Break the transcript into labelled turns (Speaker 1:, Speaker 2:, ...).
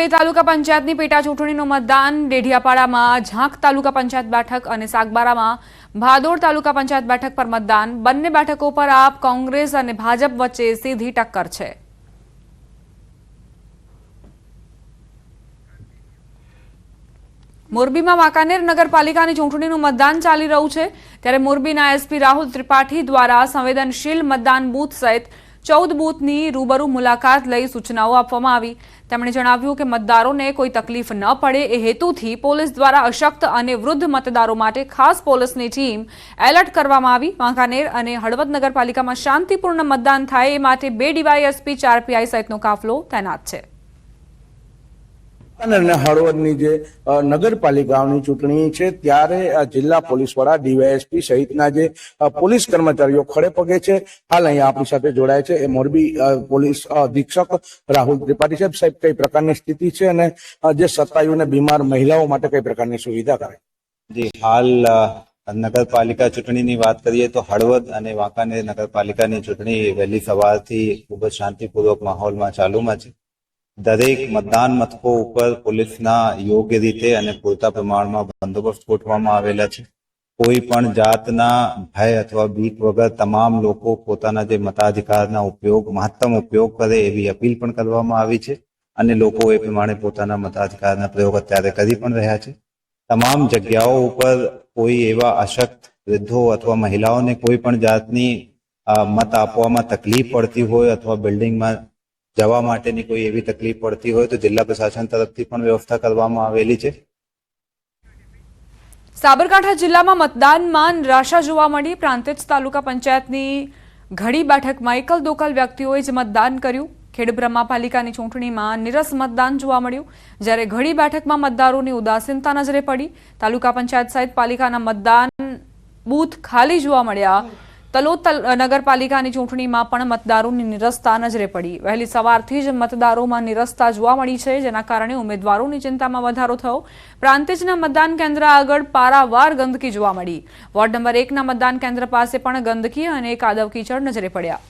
Speaker 1: બે તાલુકા પંચાયતની પેટા ચૂંટણીનું મતદાન ડેડિયાપાડામાં ઝાંખ તાલુકા પંચાયત બેઠક અને સાગબારામાં ભાદોડ તાલુકા પંચાયત બેઠક પર મતદાન। બંને બેઠકો પર આપ, કોંગ્રેસ અને ભાજપ વચ્ચે સીધી ટક્કર છે। મોરબીમાં વાંકાનેર નગરપાલિકાની ચૂંટણીનું મતદાન ચાલી રહ્યું છે, ત્યારે મોરબીના એસપી રાહુલ ત્રિપાઠી દ્વારા સંવેદનશીલ મતદાન બૂથ સહિત 14 બૂથની રૂબરૂ મુલાકાત લઈ સૂચનાઓ આપવામાં આવી। તેમણે જણાવ્યું કે મતદારોને કોઈ તકલીફ ન પડે એ હેતુથી પોલીસ દ્વારા અશક્ત અને વૃદ્ધ મતદારો માટે ખાસ પોલીસની ટીમ એલર્ટ કરવામાં આવી। વાંકાનેર અને હળવદ નગરપાલિકામાં શાંતિપૂર્ણ મતદાન થાય એ માટે 2 ડીવાયએસપી 4 પીઆઈ સહિતનો કાફલો તૈનાત છે।
Speaker 2: હળવદની જે નગરપાલિકાઓની ચૂંટણી છે ત્યારે જિલ્લા પોલીસ વડા ડીવાયએસપી સહિતના જે પોલીસ કર્મચારીઓ ખડે પગે છે। હાલ અહીંયા આપણી સાથે જોડાય છે એ મોરબી પોલીસ અધિક્ષક રાહુલ ત્રિપાઠી સાહેબ। સાહેબ, કઈ પ્રકારની સ્થિતિ છે અને જે સત્તાયુ અને બીમાર મહિલાઓ માટે કઈ પ્રકારની સુવિધા કરે?
Speaker 3: જી, હાલ નગરપાલિકા ચૂંટણીની વાત કરીએ તો હળવદ અને વાંકાનેર નગરપાલિકાની ચૂંટણી વહેલી સવારથી ખૂબ જ શાંતિપૂર્વક માહોલમાં ચાલુમાં છે। દરેક મતદાન મથકો ઉપર પોલીસના યોગ્ય રીતે અને પૂરતા પ્રમાણમાં બંદોબસ્ત ગોઠવવામાં આવેલા છે। કોઈ પણ જાતના ભય અથવા બીક વગર તમામ લોકો પોતાના જે મતાધિકારના મહત્તમ ઉપયોગ કરે એવી અપીલ પણ કરવામાં આવી છે અને લોકો એ પ્રમાણે પોતાના મતાધિકારના પ્રયોગ અત્યારે કરી પણ રહ્યા છે। તમામ જગ્યાઓ ઉપર કોઈ એવા અશક્ત વૃદ્ધો અથવા મહિલાઓને કોઈ પણ જાતની મત આપવામાં તકલીફ પડતી હોય અથવા બિલ્ડિંગમાં જવા માટેની કોઈ એવી તકલીફ પડતી હોય તો જિલ્લા પ્રશાસન તરફથી પણ વ્યવસ્થા કરવામાં આવેલી છે।
Speaker 1: સાબરકાંઠા જિલ્લામાં મતદાનમાં નિરાશા જોવા મળી। પ્રાંતિજ તાલુકા પંચાયતની ઘડી બેઠકમાં એકલ દોકલ વ્યક્તિઓએ જ મતદાન કર્યું। ખેડબ્રહ્મા પાલિકાની ચૂંટણીમાં નીરસ મતદાન જોવા મળ્યું, જ્યારે ઘડી બેઠકમાં મતદારોની ઉદાસીનતા નજરે પડી। તાલુકા પંચાયત સહિત પાલિકાના મતદાન બૂથ ખાલી જોવા મળ્યા। તલોદ નગરપાલિકાની ચૂંટણીમાં પણ મતદારોની નિરસતા નજરે પડી। વહેલી સવારથી જ મતદારોમાં નિરસતા જોવા મળી છે, જેના કારણે ઉમેદવારોની ચિંતામાં વધારો થયો। પ્રાંતિજના મતદાન કેન્દ્ર આગળ પારાવાર ગંદકી જોવા મળી। વોર્ડ નંબર 1ના મતદાન કેન્દ્ર પાસે પણ ગંદકી અને કાદવ કીચડ નજરે પડ્યા।